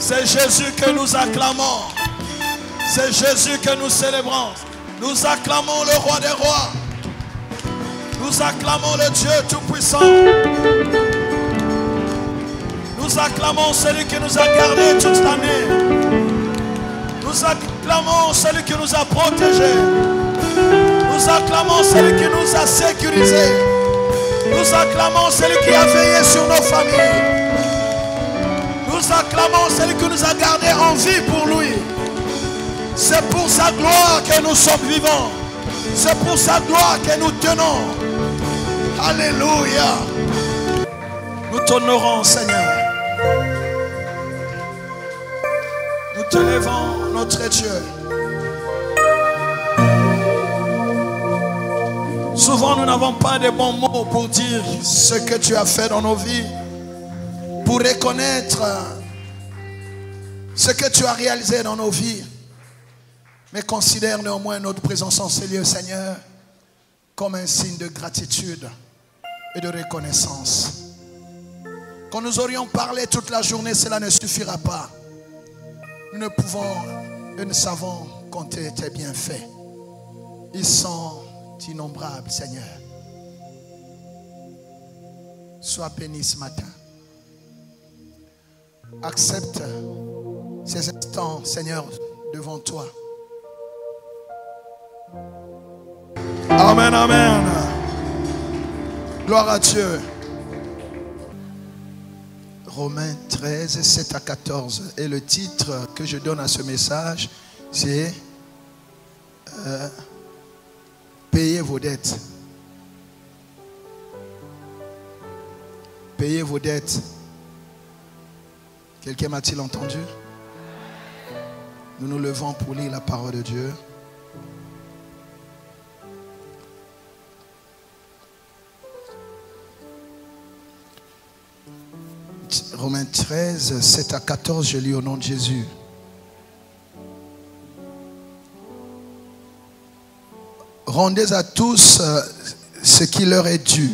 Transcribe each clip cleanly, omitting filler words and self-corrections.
C'est Jésus que nous acclamons. C'est Jésus que nous célébrons. Nous acclamons le roi des rois. Nous acclamons le Dieu Tout-Puissant. Nous acclamons celui qui nous a gardés toute l'année. Nous acclamons celui qui nous a protégés. Nous acclamons celui qui nous a sécurisés. Nous acclamons celui qui a veillé sur nos familles. Nous acclamons celui qui nous a gardés en vie pour lui. C'est pour sa gloire que nous sommes vivants. C'est pour sa gloire que nous tenons. Alléluia. Nous t'honorons, Seigneur. Nous te levons, notre Dieu. Souvent, nous n'avons pas de bons mots pour dire ce que tu as fait dans nos vies, pour reconnaître ce que tu as réalisé dans nos vies. Mais considère néanmoins notre présence en ces lieux, Seigneur, comme un signe de gratitude et de reconnaissance. Quand nous aurions parlé toute la journée, cela ne suffira pas. Nous ne pouvons et nous savons compter tes bienfaits. Ils sont innombrables, Seigneur. Sois béni ce matin. Accepte ces instants, Seigneur, devant toi. Amen, amen. Gloire à Dieu. Romains 13, 7 à 14. Et le titre que je donne à ce message, c'est Payez vos dettes. Payez vos dettes. Quelqu'un m'a-t-il entendu? Nous nous levons pour lire la parole de Dieu. Romains 13, 7 à 14, je lis au nom de Jésus. Rendez à tous ce qui leur est dû.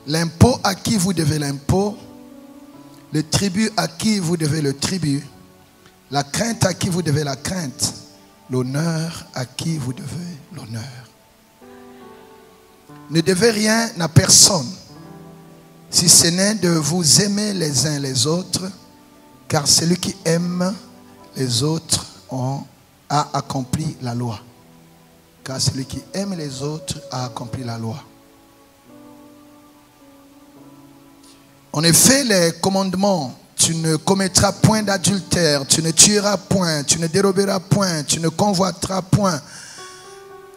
L'impôt à qui vous devez l'impôt, le tribut à qui vous devez le tribut, la crainte à qui vous devez la crainte, l'honneur à qui vous devez l'honneur. Ne devez rien à personne, si ce n'est de vous aimer les uns les autres, car celui qui aime les autres a accompli la loi. Car celui qui aime les autres a accompli la loi. En effet, les commandements, tu ne commettras point d'adultère, tu ne tueras point, tu ne déroberas point, tu ne convoiteras point.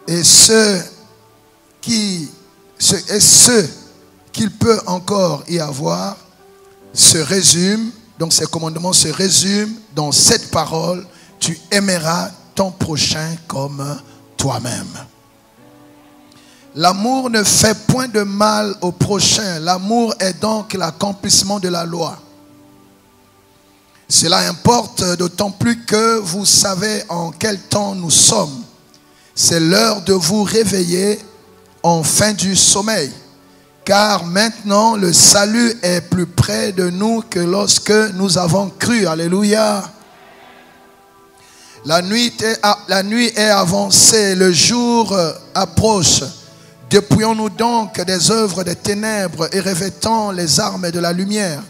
Et ce qu'il peut encore y avoir se résume, donc ces commandements se résument dans cette parole: tu aimeras ton prochain comme toi-même. L'amour ne fait point de mal au prochain. L'amour est donc l'accomplissement de la loi. Cela importe d'autant plus que vous savez en quel temps nous sommes. C'est l'heure de vous réveiller en fin du sommeil. Car maintenant le salut est plus près de nous que lorsque nous avons cru. Alléluia. La nuit est avancée, le jour approche. Dépouillons-nous donc des œuvres des ténèbres et revêtons les armes de la lumière.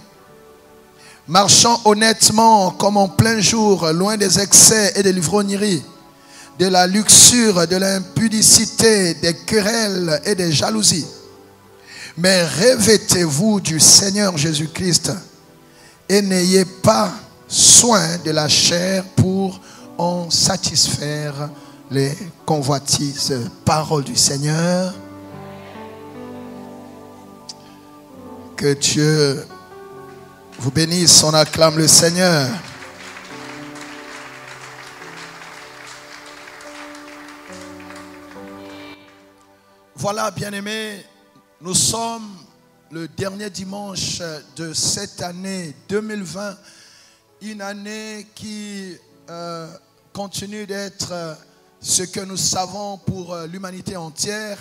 Marchons honnêtement comme en plein jour, loin des excès et des ivrogneries, de la luxure, de l'impudicité, des querelles et des jalousies. Mais revêtez-vous du Seigneur Jésus-Christ et n'ayez pas soin de la chair pour en satisfaire les convoitises. Parole du Seigneur. Que Dieu vous bénisse. On acclame le Seigneur. Voilà, bien-aimés, nous sommes le dernier dimanche de cette année 2020, une année qui continue d'être ce que nous savons pour l'humanité entière.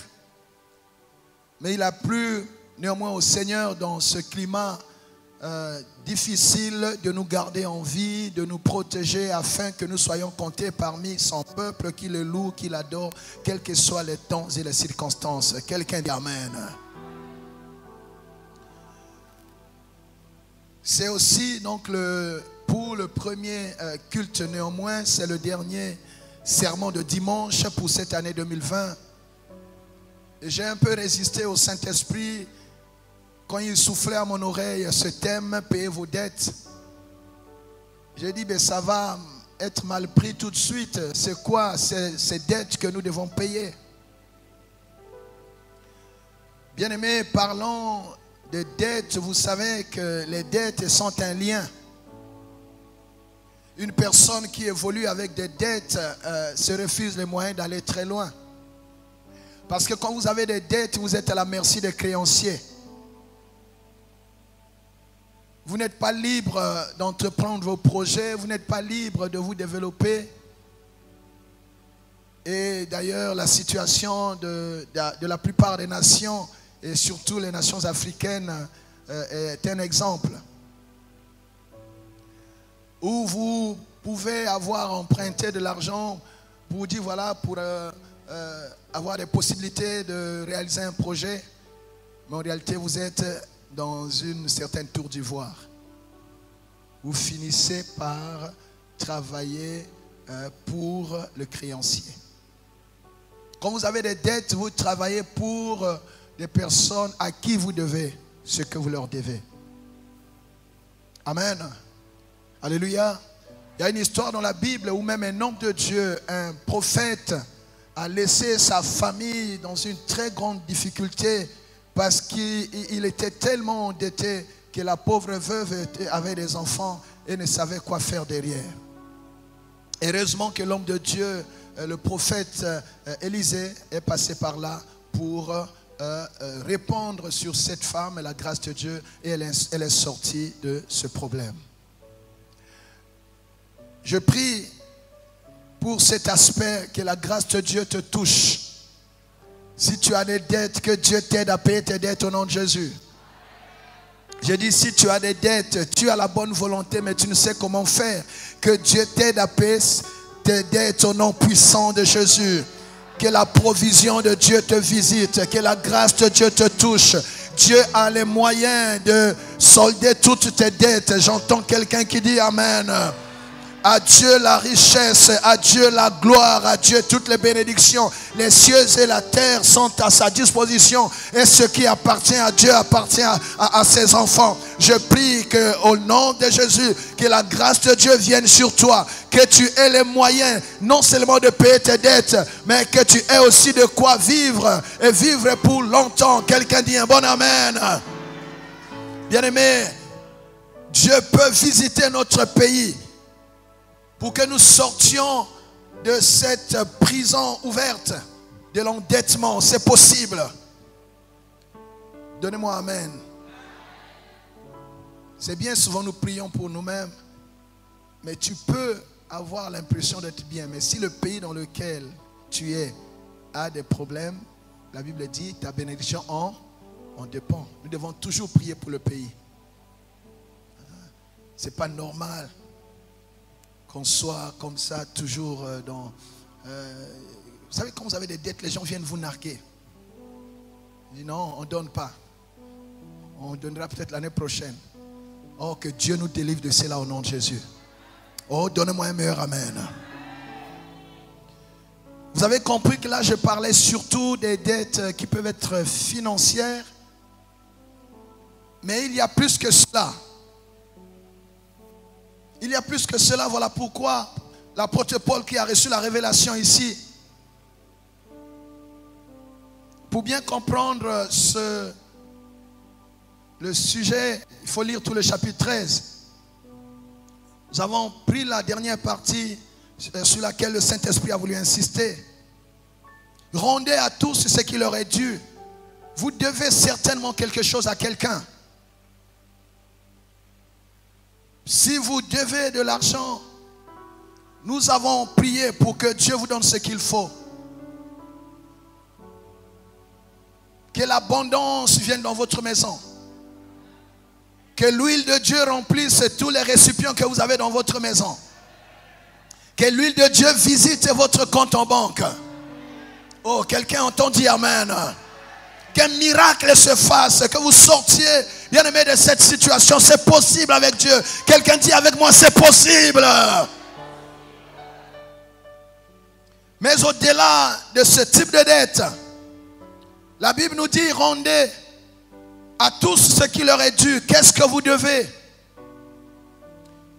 Mais il a plu néanmoins au Seigneur dans ce climat difficile de nous garder en vie, de nous protéger afin que nous soyons comptés parmi son peuple qui le loue, qui l'adore, quels que soient les temps et les circonstances. Quelqu'un dit Amen. C'est aussi donc pour le premier culte néanmoins, c'est le dernier sermon de dimanche pour cette année 2020. Et j'ai un peu résisté au Saint-Esprit quand il soufflait à mon oreille ce thème, payez vos dettes. J'ai dit, ben ça va être mal pris tout de suite. C'est quoi ces dettes que nous devons payer? Bien-aimés, parlons de dettes. Vous savez que les dettes sont un lien. Une personne qui évolue avec des dettes se refuse les moyens d'aller très loin. Parce que quand vous avez des dettes, vous êtes à la merci des créanciers. Vous n'êtes pas libre d'entreprendre vos projets, vous n'êtes pas libre de vous développer. Et d'ailleurs, la situation de la plupart des nations, et surtout les nations africaines, est un exemple. Où vous pouvez avoir emprunté de l'argent pour dire, voilà, pour avoir des possibilités de réaliser un projet. Mais en réalité, vous êtes dans une certaine tour d'ivoire. Vous finissez par travailler pour le créancier. Quand vous avez des dettes, vous travaillez pour des personnes à qui vous devez ce que vous leur devez. Amen. Alléluia. Il y a une histoire dans la Bible où même un homme de Dieu, un prophète, a laissé sa famille dans une très grande difficulté parce qu'il était tellement endetté que la pauvre veuve avait des enfants et ne savait quoi faire derrière. Heureusement que l'homme de Dieu, le prophète Élisée, est passé par là pour répandre sur cette femme la grâce de Dieu et elle est sortie de ce problème. Je prie pour cet aspect que la grâce de Dieu te touche. Si tu as des dettes, que Dieu t'aide à payer tes dettes au nom de Jésus. Je dis, si tu as des dettes, tu as la bonne volonté, mais tu ne sais comment faire. Que Dieu t'aide à payer tes dettes au nom puissant de Jésus. Que la provision de Dieu te visite. Que la grâce de Dieu te touche. Dieu a les moyens de solder toutes tes dettes. J'entends quelqu'un qui dit Amen. À Dieu la richesse, à Dieu la gloire, à Dieu toutes les bénédictions. Les cieux et la terre sont à sa disposition. Et ce qui appartient à Dieu appartient à ses enfants. Je prie qu'au nom de Jésus, que la grâce de Dieu vienne sur toi. Que tu aies les moyens, non seulement de payer tes dettes, mais que tu aies aussi de quoi vivre. Et vivre pour longtemps. Quelqu'un dit un bon amen. Bien-aimé, Dieu peut visiter notre pays pour que nous sortions de cette prison ouverte de l'endettement. C'est possible. Donnez-moi amen. C'est bien, souvent nous prions pour nous-mêmes, mais tu peux avoir l'impression d'être bien. Mais si le pays dans lequel tu es a des problèmes, la Bible dit ta bénédiction en dépend. Nous devons toujours prier pour le pays. C'est pas normal qu'on soit comme ça, toujours dans... vous savez, quand vous avez des dettes, les gens viennent vous narguer. Ils disent non, on ne donne pas. On donnera peut-être l'année prochaine. Oh, que Dieu nous délivre de cela au nom de Jésus. Oh, donnez-moi un meilleur amen. Vous avez compris que là, je parlais surtout des dettes qui peuvent être financières. Mais il y a plus que cela. Il y a plus que cela, voilà pourquoi l'apôtre Paul qui a reçu la révélation ici, pour bien comprendre le sujet, il faut lire tout le chapitre 13. Nous avons pris la dernière partie sur laquelle le Saint-Esprit a voulu insister. Rendez à tous ce qui leur est dû. Vous devez certainement quelque chose à quelqu'un. Si vous devez de l'argent, nous avons prié pour que Dieu vous donne ce qu'il faut. Que l'abondance vienne dans votre maison. Que l'huile de Dieu remplisse tous les récipients que vous avez dans votre maison. Que l'huile de Dieu visite votre compte en banque. Oh, quelqu'un entend dire Amen. Qu'un miracle se fasse, que vous sortiez, bien aimé, de cette situation. C'est possible avec Dieu. Quelqu'un dit avec moi, c'est possible. Mais au-delà de ce type de dette, la Bible nous dit, rendez à tous ce qui leur est dû. Qu'est-ce que vous devez?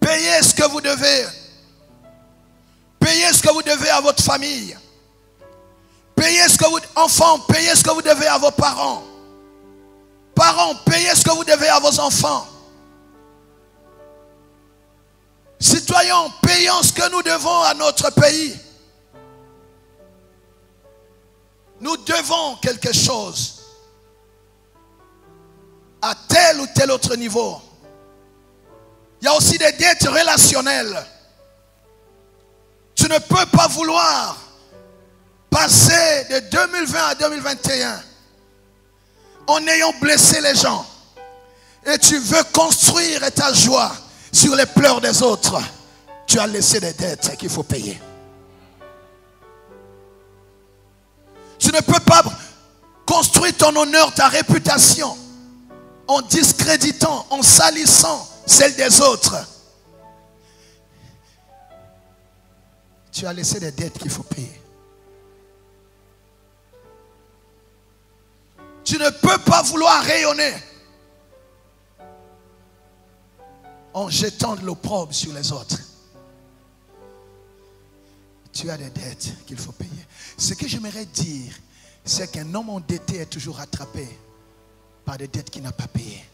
Payez ce que vous devez. Payez ce que vous devez à votre famille. Payez ce que vous... Enfants, payez ce que vous devez à vos parents. Parents, payez ce que vous devez à vos enfants. Citoyens, payons ce que nous devons à notre pays. Nous devons quelque chose à tel ou tel autre niveau. Il y a aussi des dettes relationnelles. Tu ne peux pas vouloir passer de 2020 à 2021 en ayant blessé les gens. Et tu veux construire ta joie sur les pleurs des autres. Tu as laissé des dettes qu'il faut payer. Tu ne peux pas construire ton honneur, ta réputation en discréditant, en salissant celle des autres. Tu as laissé des dettes qu'il faut payer. Tu ne peux pas vouloir rayonner en jetant de l'opprobre sur les autres. Tu as des dettes qu'il faut payer. Ce que j'aimerais dire, c'est qu'un homme endetté est toujours rattrapé par des dettes qu'il n'a pas payées.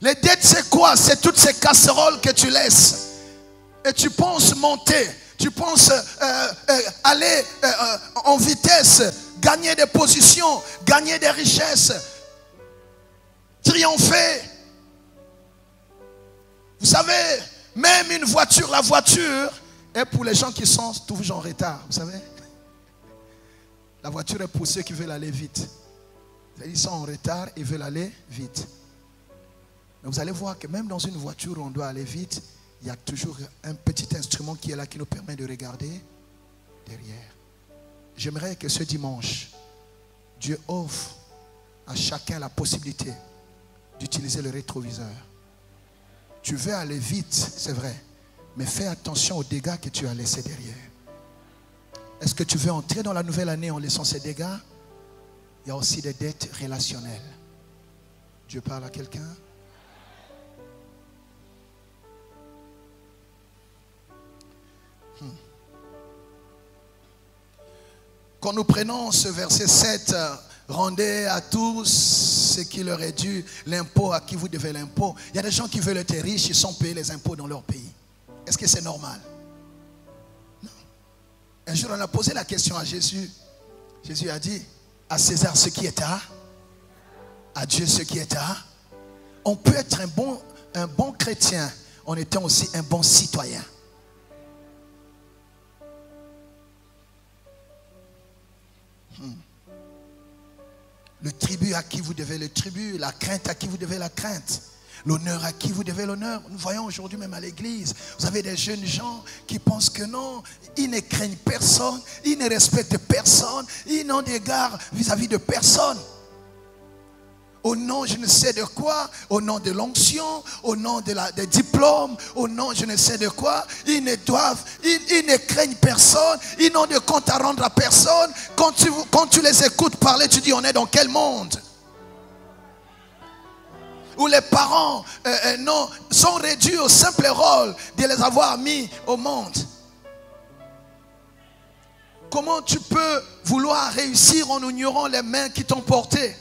Les dettes, c'est quoi? C'est toutes ces casseroles que tu laisses. Et tu penses monter. Tu penses aller en vitesse, gagner des positions, gagner des richesses, triompher. Vous savez, même une voiture, la voiture est pour les gens qui sont toujours en retard. Vous savez, la voiture est pour ceux qui veulent aller vite. Ils sont en retard et veulent aller vite. Mais vous allez voir que même dans une voiture où on doit aller vite, il y a toujours un petit instrument qui est là, qui nous permet de regarder derrière. J'aimerais que ce dimanche, Dieu offre à chacun la possibilité d'utiliser le rétroviseur. Tu veux aller vite, c'est vrai, mais fais attention aux dégâts que tu as laissés derrière. Est-ce que tu veux entrer dans la nouvelle année en laissant ces dégâts? Il y a aussi des dettes relationnelles. Dieu parle à quelqu'un? Quand nous prenons ce verset 7, rendez à tous ce qui leur est dû, l'impôt à qui vous devez l'impôt. Il y a des gens qui veulent être riches, ils sont payés les impôts dans leur pays. Est-ce que c'est normal? Non. Un jour, on a posé la question à Jésus. Jésus a dit, à César ce qui est à Dieu ce qui est à. On peut être un bon chrétien en étant aussi un bon citoyen. Le tribut à qui vous devez le tribut, la crainte à qui vous devez la crainte, l'honneur à qui vous devez l'honneur. Nous voyons aujourd'hui même à l'église, vous avez des jeunes gens qui pensent que non, ils ne craignent personne, ils ne respectent personne, ils n'ont d'égard vis-à-vis de personne. Au nom je ne sais de quoi, au nom de l'onction, au nom des diplômes, au nom je ne sais de quoi, ils ne craignent personne, ils n'ont de compte à rendre à personne. Quand tu les écoutes parler, tu dis on est dans quel monde? Où les parents sont réduits au simple rôle de les avoir mis au monde. Comment tu peux vouloir réussir en ignorant les mains qui t'ont porté?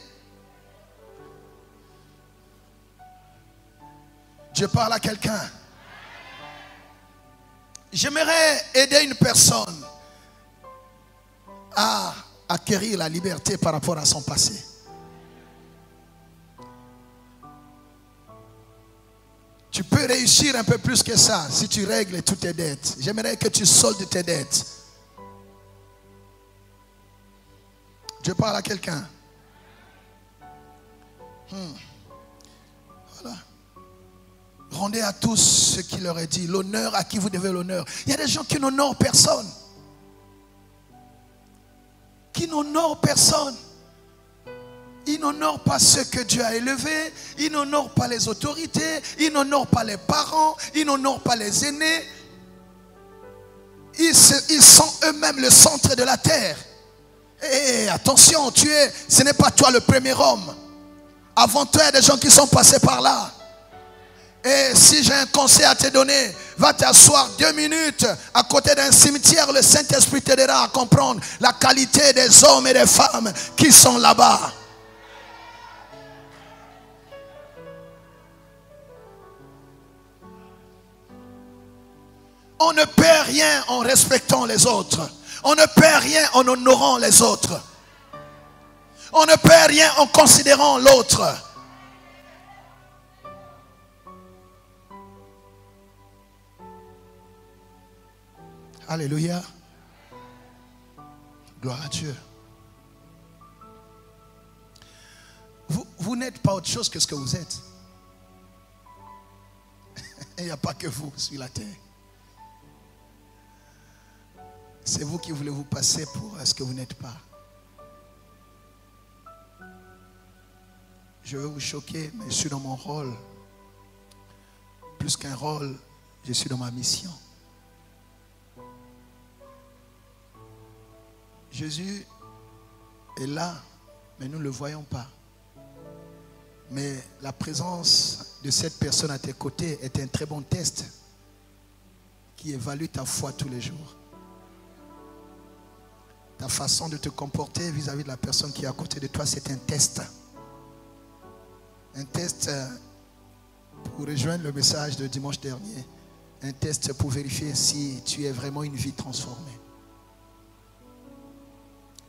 Je parle à quelqu'un. J'aimerais aider une personne à acquérir la liberté par rapport à son passé. Tu peux réussir un peu plus que ça si tu règles toutes tes dettes. J'aimerais que tu soldes tes dettes. Je parle à quelqu'un. Voilà. Rendez à tous ce qu'il leur est dit. L'honneur à qui vous devez l'honneur. Il y a des gens qui n'honorent personne. Qui n'honorent personne. Ils n'honorent pas ceux que Dieu a élevés. Ils n'honorent pas les autorités. Ils n'honorent pas les parents. Ils n'honorent pas les aînés. Ils sont eux-mêmes le centre de la terre. Et attention, ce n'est pas toi le premier homme. Avant toi, il y a des gens qui sont passés par là. Et si j'ai un conseil à te donner, va t'asseoir 2 minutes à côté d'un cimetière. Le Saint-Esprit t'aidera à comprendre la qualité des hommes et des femmes qui sont là-bas. On ne perd rien en respectant les autres. On ne perd rien en honorant les autres. On ne perd rien en considérant l'autre. Alléluia. Gloire à Dieu. Vous n'êtes pas autre chose que ce que vous êtes. Il n'y a pas que vous sur la terre. C'est vous qui voulez vous passer pour ce que vous n'êtes pas. Je vais vous choquer, mais je suis dans mon rôle. Plus qu'un rôle, je suis dans ma mission. Jésus est là, mais nous ne le voyons pas. Mais la présence de cette personne à tes côtés est un très bon test qui évalue ta foi tous les jours. Ta façon de te comporter vis-à-vis de la personne qui est à côté de toi, c'est un test. Un test pour rejoindre le message de dimanche dernier. Un test pour vérifier si tu es vraiment une vie transformée.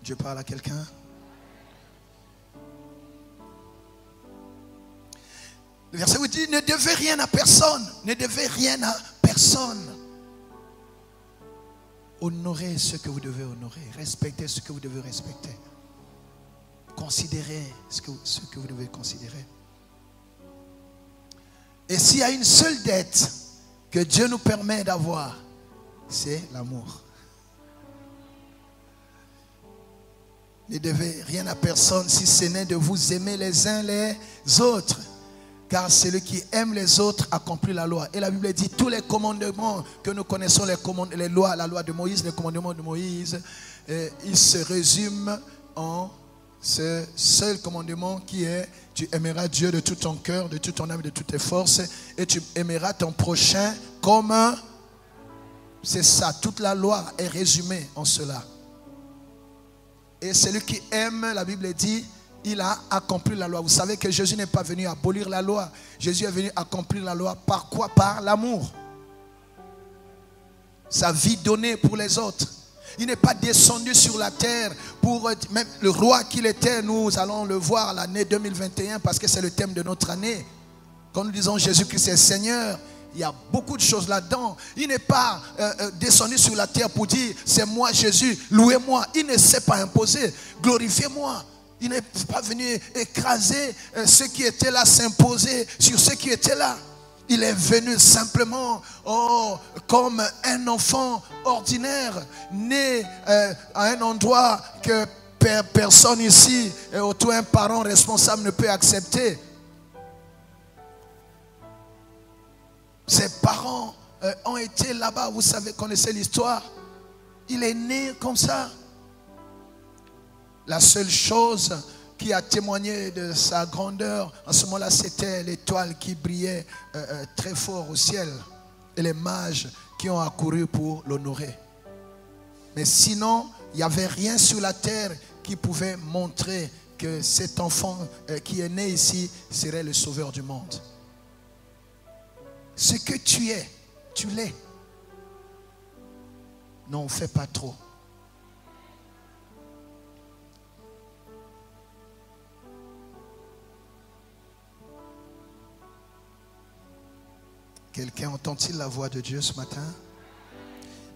Dieu parle à quelqu'un. Le verset vous dit, ne devez rien à personne. Ne devez rien à personne. Honorez ce que vous devez honorer. Respectez ce que vous devez respecter. Considérez ce que vous devez considérer. Et s'il y a une seule dette que Dieu nous permet d'avoir, c'est l'amour. Ne devez rien à personne si ce n'est de vous aimer les uns les autres. Car celui qui aime les autres accomplit la loi. Et la Bible dit tous les commandements que nous connaissons, les lois, la loi de Moïse, les commandements de Moïse, ils se résument en ce seul commandement qui est: tu aimeras Dieu de tout ton cœur, de toute ton âme, de toutes tes forces, et tu aimeras ton prochain comme un. C'est ça, toute la loi est résumée en cela. Et celui qui aime, la Bible dit, il a accompli la loi. Vous savez que Jésus n'est pas venu abolir la loi. Jésus est venu accomplir la loi. Par quoi? Par l'amour. Sa vie donnée pour les autres. Il n'est pas descendu sur la terre pour... Même le roi qu'il était, nous allons le voir l'année 2021 parce que c'est le thème de notre année. Quand nous disons Jésus-Christ est Seigneur, il y a beaucoup de choses là-dedans. Il n'est pas descendu sur la terre pour dire c'est moi Jésus, louez-moi. Il ne s'est pas imposé, glorifiez-moi. Il n'est pas venu écraser ceux qui étaient là, s'imposer sur ceux qui étaient là. Il est venu simplement comme un enfant ordinaire, né à un endroit que personne ici, autour un parent responsable ne peut accepter. Ses parents ont été là-bas, vous savez, connaissez l'histoire. Il est né comme ça. La seule chose qui a témoigné de sa grandeur, en ce moment-là, c'était l'étoile qui brillait très fort au ciel. Et les mages qui ont accouru pour l'honorer. Mais sinon, il n'y avait rien sur la terre qui pouvait montrer que cet enfant qui est né ici serait le sauveur du monde. Ce que tu es, tu l'es. Non, on ne fait pas trop. Quelqu'un entend-il la voix de Dieu ce matin?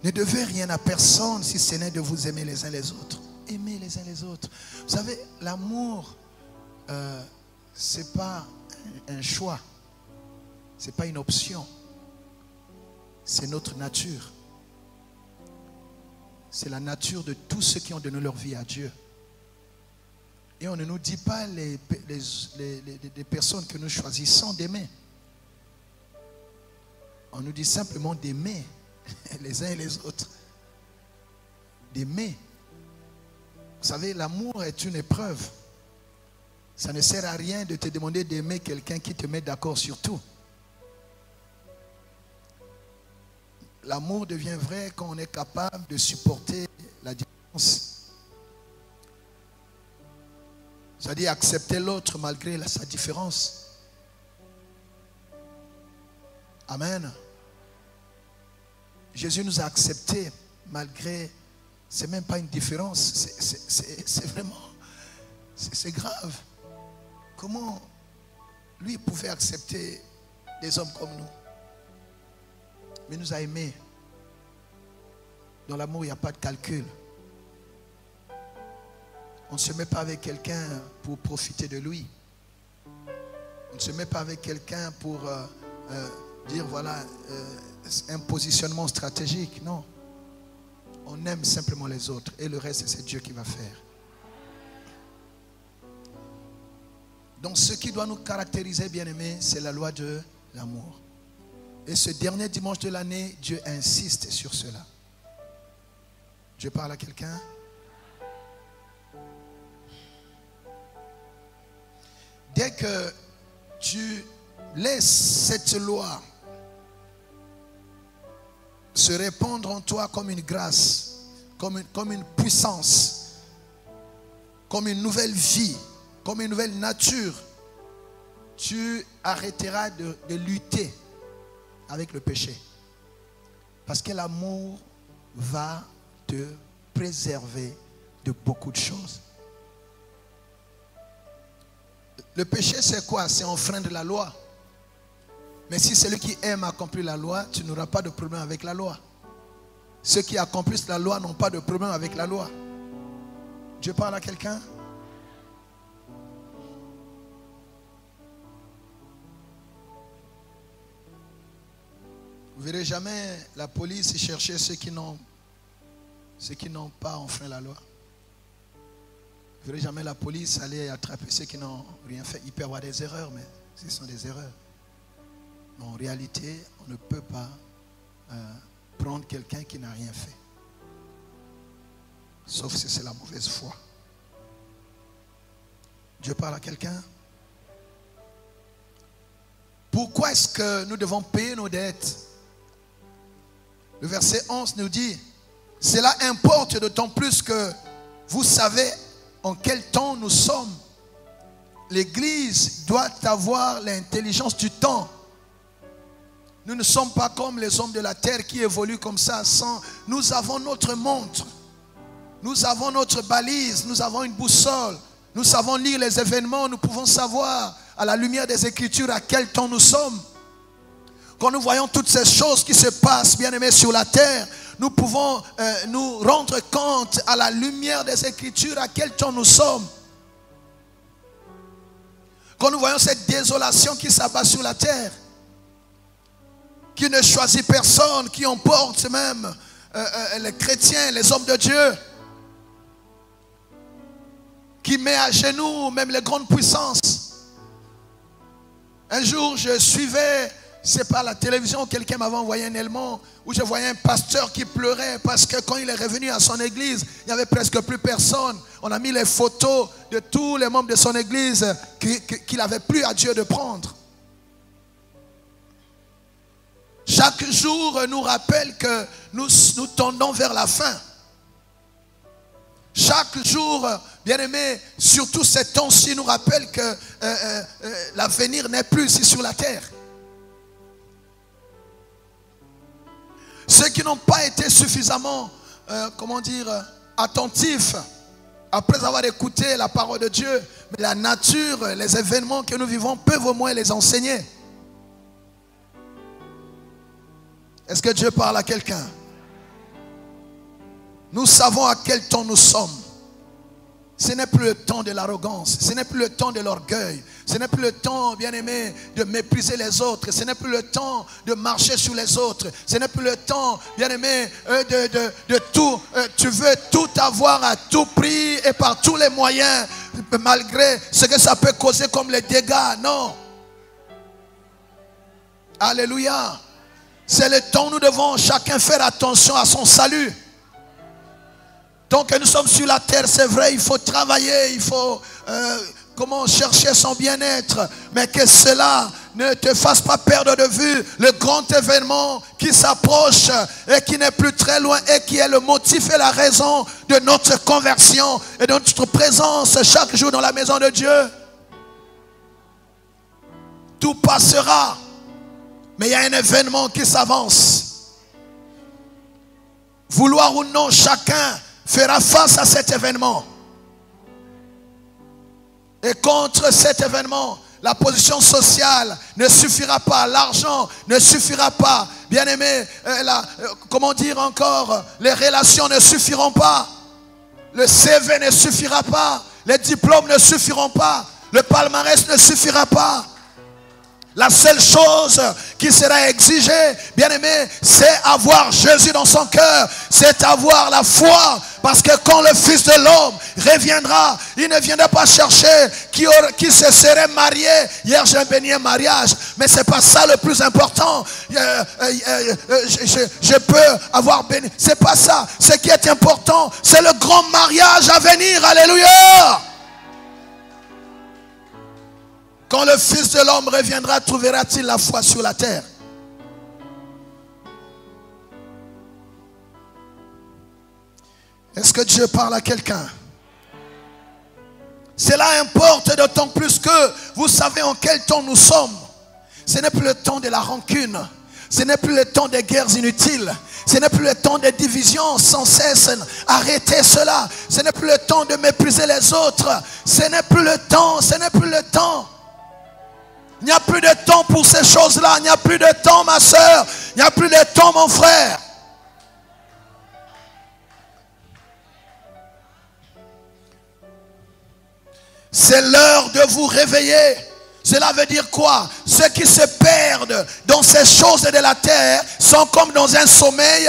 Ne devez rien à personne si ce n'est de vous aimer les uns les autres. Aimez les uns les autres. Vous savez, l'amour, ce n'est pas un choix. Ce n'est pas une option. C'est notre nature. C'est la nature de tous ceux qui ont donné leur vie à Dieu. Et on ne nous dit pas les personnes que nous choisissons d'aimer. On nous dit simplement d'aimer les uns et les autres. D'aimer. Vous savez, l'amour est une épreuve. Ça ne sert à rien de te demander d'aimer quelqu'un qui te met d'accord sur tout. L'amour devient vrai quand on est capable de supporter la différence. C'est-à-dire accepter l'autre malgré sa différence. Amen. Jésus nous a acceptés malgré, c'est même pas une différence, c'est vraiment, c'est grave. Comment lui pouvait accepter des hommes comme nous? Mais il nous a aimés. Dans l'amour, il n'y a pas de calcul. On ne se met pas avec quelqu'un pour profiter de lui. On ne se met pas avec quelqu'un pour dire voilà un positionnement stratégique. Non. On aime simplement les autres. Et le reste, c'est Dieu qui va faire. Donc ce qui doit nous caractériser, bien-aimés, c'est la loi de l'amour. Et ce dernier dimanche de l'année, Dieu insiste sur cela. Je parle à quelqu'un? Dès que tu laisses cette loi se répandre en toi comme une grâce, comme une puissance, comme une nouvelle vie, comme une nouvelle nature, tu arrêteras de lutter avec le péché. Parce que l'amour va te préserver de beaucoup de choses. Le péché, c'est quoi? C'est enfreindre la loi. Mais si celui qui aime accomplit la loi, tu n'auras pas de problème avec la loi. Ceux qui accomplissent la loi n'ont pas de problème avec la loi. Dieu parle à quelqu'un? Vous ne verrez jamais la police chercher ceux qui n'ont pas enfreint la loi. Vous ne verrez jamais la police aller attraper ceux qui n'ont rien fait. Il peut y avoir des erreurs, mais ce sont des erreurs. Mais en réalité, on ne peut pas prendre quelqu'un qui n'a rien fait. Sauf si c'est la mauvaise foi. Dieu parle à quelqu'un? Pourquoi est-ce que nous devons payer nos dettes? Le verset 11 nous dit, cela importe d'autant plus que vous savez en quel temps nous sommes. L'Église doit avoir l'intelligence du temps. Nous ne sommes pas comme les hommes de la terre qui évoluent comme ça. Nous avons notre montre. Nous avons notre balise. Nous avons une boussole. Nous savons lire les événements. Nous pouvons savoir à la lumière des Écritures à quel temps nous sommes. Quand nous voyons toutes ces choses qui se passent, bien-aimés, sur la terre, nous pouvons nous rendre compte à la lumière des Écritures à quel temps nous sommes. Quand nous voyons cette désolation qui s'abat sur la terre, qui ne choisit personne, qui emporte même les chrétiens, les hommes de Dieu, qui met à genoux même les grandes puissances. Un jour, je suivais, c'est pas la télévision, quelqu'un m'avait envoyé un élément où je voyais un pasteur qui pleurait parce que quand il est revenu à son église, il n'y avait presque plus personne. On a mis les photos de tous les membres de son église qu'il n'avait plus à Dieu de prendre. Chaque jour nous rappelle que nous tendons vers la fin. Chaque jour, bien-aimés, surtout ces temps-ci, nous rappelle que l'avenir n'est plus ici sur la terre. Ceux qui n'ont pas été suffisamment, attentifs, après avoir écouté la parole de Dieu, mais la nature, les événements que nous vivons peuvent au moins les enseigner. Est-ce que Dieu parle à quelqu'un? Nous savons à quel temps nous sommes. Ce n'est plus le temps de l'arrogance, ce n'est plus le temps de l'orgueil, ce n'est plus le temps, bien-aimé, de mépriser les autres, ce n'est plus le temps de marcher sur les autres, ce n'est plus le temps, bien-aimé, de tout, tu veux tout avoir à tout prix et par tous les moyens, malgré ce que ça peut causer comme les dégâts, non. Alléluia. C'est le temps où nous devons chacun faire attention à son salut. Donc nous sommes sur la terre, c'est vrai, il faut travailler, il faut chercher son bien-être. Mais que cela ne te fasse pas perdre de vue le grand événement qui s'approche et qui n'est plus très loin et qui est le motif et la raison de notre conversion et de notre présence chaque jour dans la maison de Dieu. Tout passera, mais il y a un événement qui s'avance. Vouloir ou non, chacun fera face à cet événement. Et contre cet événement, la position sociale ne suffira pas, l'argent ne suffira pas. Bien-aimé, comment dire encore, les relations ne suffiront pas. Le CV ne suffira pas. Les diplômes ne suffiront pas. Le palmarès ne suffira pas. La seule chose qui sera exigée, bien-aimé, c'est avoir Jésus dans son cœur. C'est avoir la foi. Parce que quand le Fils de l'homme reviendra, il ne viendra pas chercher qui se serait marié. Hier, j'ai béni un mariage. Mais ce n'est pas ça le plus important. Je peux avoir béni. Ce n'est pas ça. Ce qui est important, c'est le grand mariage à venir. Alléluia. Quand le Fils de l'homme reviendra, trouvera-t-il la foi sur la terre? Est-ce que Dieu parle à quelqu'un? Cela importe d'autant plus que vous savez en quel temps nous sommes. Ce n'est plus le temps de la rancune. Ce n'est plus le temps des guerres inutiles. Ce n'est plus le temps des divisions sans cesse. Arrêtez cela. Ce n'est plus le temps de mépriser les autres. Ce n'est plus le temps. Ce n'est plus le temps. Il n'y a plus de temps pour ces choses-là. Il n'y a plus de temps, ma soeur. Il n'y a plus de temps, mon frère. C'est l'heure de vous réveiller. Cela veut dire quoi? Ceux qui se perdent dans ces choses de la terre sont comme dans un sommeil.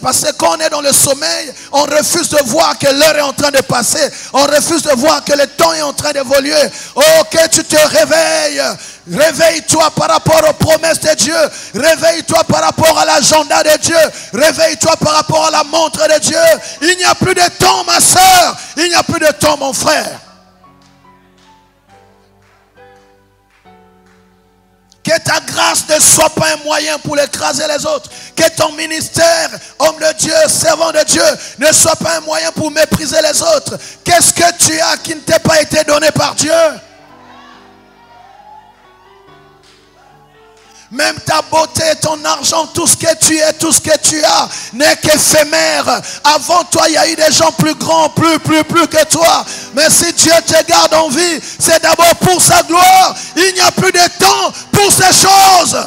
Parce que quand on est dans le sommeil, on refuse de voir que l'heure est en train de passer. On refuse de voir que le temps est en train d'évoluer. Oh, que tu te réveilles. Réveille-toi par rapport aux promesses de Dieu. Réveille-toi par rapport à l'agenda de Dieu. Réveille-toi par rapport à la montre de Dieu. Il n'y a plus de temps, ma soeur. Il n'y a plus de temps, mon frère. Que ta grâce ne soit pas un moyen pour écraser les autres. Que ton ministère, homme de Dieu, servant de Dieu, ne soit pas un moyen pour mépriser les autres. Qu'est-ce que tu as qui ne t'a pas été donné par Dieu? Même ta beauté, ton argent, tout ce que tu es, tout ce que tu as n'est qu'éphémère. Avant toi, il y a eu des gens plus grands, plus que toi. Mais si Dieu te garde en vie, c'est d'abord pour sa gloire. Il n'y a plus de temps pour ces choses.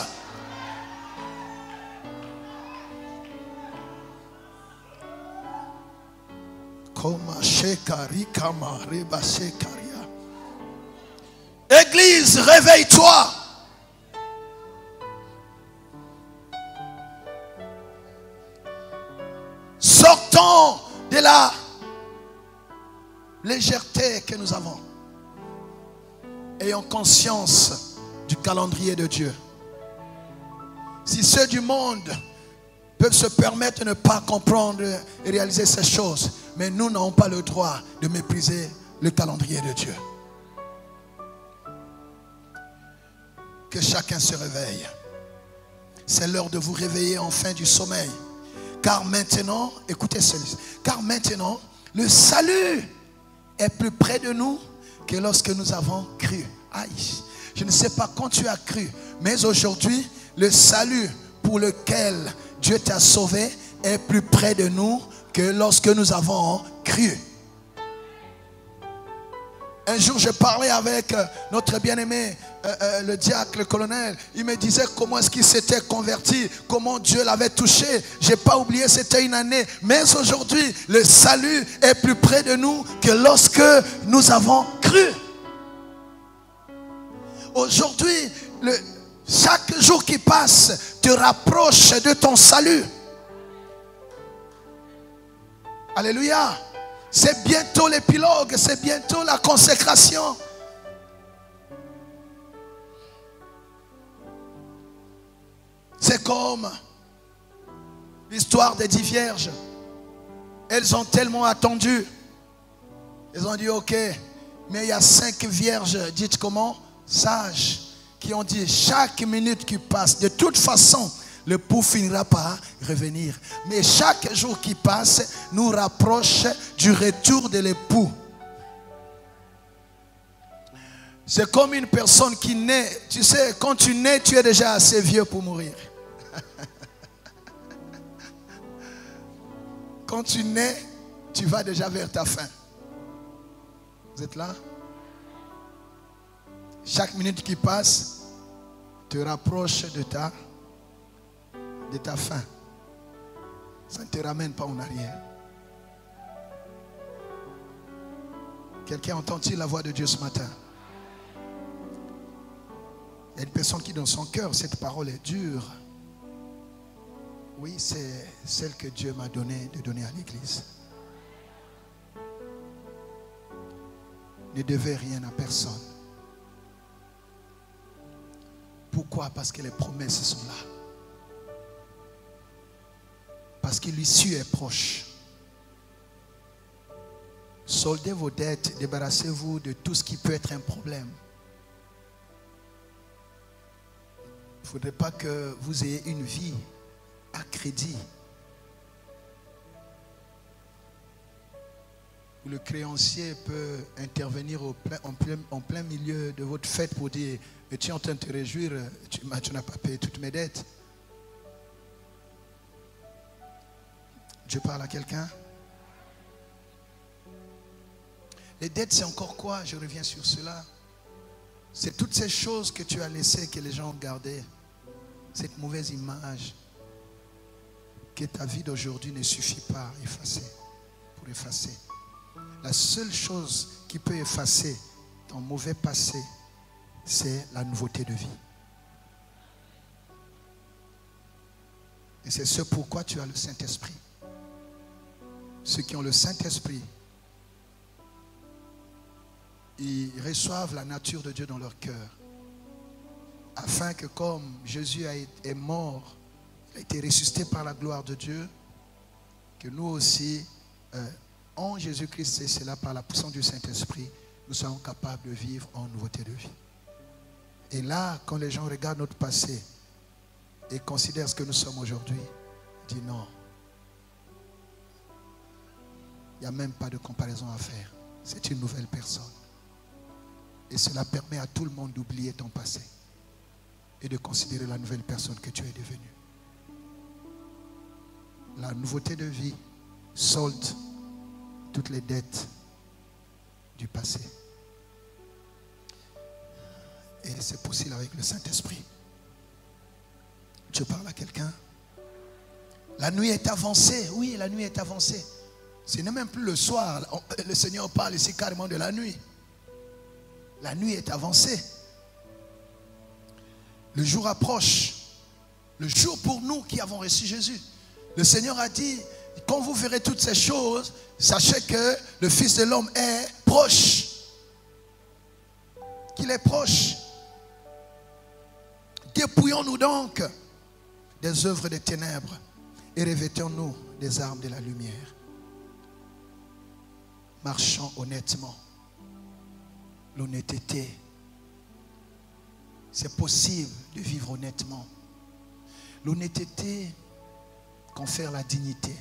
Église, réveille-toi. Sortons de la légèreté que nous avons. Ayons conscience du calendrier de Dieu. Si ceux du monde peuvent se permettre de ne pas comprendre et réaliser ces choses, mais nous n'avons pas le droit de mépriser le calendrier de Dieu. Que chacun se réveille. C'est l'heure de vous réveiller enfin du sommeil. Car maintenant, écoutez ceci, car maintenant, le salut est plus près de nous que lorsque nous avons cru. Aïe, je ne sais pas quand tu as cru, mais aujourd'hui, le salut pour lequel Dieu t'a sauvé est plus près de nous que lorsque nous avons cru. Un jour, je parlais avec notre bien-aimé, le diacre, le colonel. Il me disait comment est-ce qu'il s'était converti, comment Dieu l'avait touché. Je n'ai pas oublié, c'était une année. Mais aujourd'hui, le salut est plus près de nous que lorsque nous avons cru. Aujourd'hui, chaque jour qui passe te rapproche de ton salut. Alléluia. C'est bientôt l'épilogue, c'est bientôt la consécration. C'est comme l'histoire des 10 vierges. Elles ont tellement attendu. Elles ont dit ok, mais il y a 5 vierges, dites comment? Sages, qui ont dit chaque minute qui passe, de toute façon, le pou finira par revenir. Mais chaque jour qui passe nous rapproche du retour de l'époux. C'est comme une personne qui naît. Tu sais, quand tu nais, tu es déjà assez vieux pour mourir. Quand tu nais, tu vas déjà vers ta fin. Vous êtes là? Chaque minute qui passe te rapproche de ta fin. Ça ne te ramène pas en arrière. Quelqu'un entend-il la voix de Dieu ce matin? Il y a une personne qui dans son cœur, cette parole est dure. Oui, c'est celle que Dieu m'a donnée de donner à l'église. Ne devez rien à personne. Pourquoi? Parce que les promesses sont là. Parce que l'issue est proche. Soldez vos dettes, débarrassez-vous de tout ce qui peut être un problème. Il ne faudrait pas que vous ayez une vie à crédit. Où le créancier peut intervenir en plein milieu de votre fête pour dire « Tu es en train de te réjouir, tu n'as pas payé toutes mes dettes. » Dieu parle à quelqu'un? Les dettes, c'est encore quoi? Je reviens sur cela. C'est toutes ces choses que tu as laissées, que les gens ont gardées. Cette mauvaise image que ta vie d'aujourd'hui ne suffit pas à effacer. Pour effacer. La seule chose qui peut effacer ton mauvais passé, c'est la nouveauté de vie. Et c'est ce pourquoi tu as le Saint-Esprit. Ceux qui ont le Saint-Esprit, ils reçoivent la nature de Dieu dans leur cœur. Afin que comme Jésus est mort, il a été ressuscité par la gloire de Dieu, que nous aussi, en Jésus-Christ, et c'est là par la puissance du Saint-Esprit, nous soyons capables de vivre en nouveauté de vie. Et là, quand les gens regardent notre passé et considèrent ce que nous sommes aujourd'hui, ils disent non. Il n'y a même pas de comparaison à faire. C'est une nouvelle personne. Et cela permet à tout le monde d'oublier ton passé et de considérer la nouvelle personne que tu es devenue. La nouveauté de vie solde toutes les dettes du passé. Et c'est possible avec le Saint-Esprit. Dieu parle à quelqu'un. La nuit est avancée. Oui, la nuit est avancée. Ce n'est même plus le soir. Le Seigneur parle ici carrément de la nuit. La nuit est avancée. Le jour approche. Le jour pour nous qui avons reçu Jésus. Le Seigneur a dit, quand vous verrez toutes ces choses, sachez que le Fils de l'homme est proche. Qu'il est proche. Dépouillons-nous donc des œuvres des ténèbres et revêtons-nous des armes de la lumière. Marchons honnêtement. L'honnêteté. C'est possible de vivre honnêtement. L'honnêteté confère la dignité.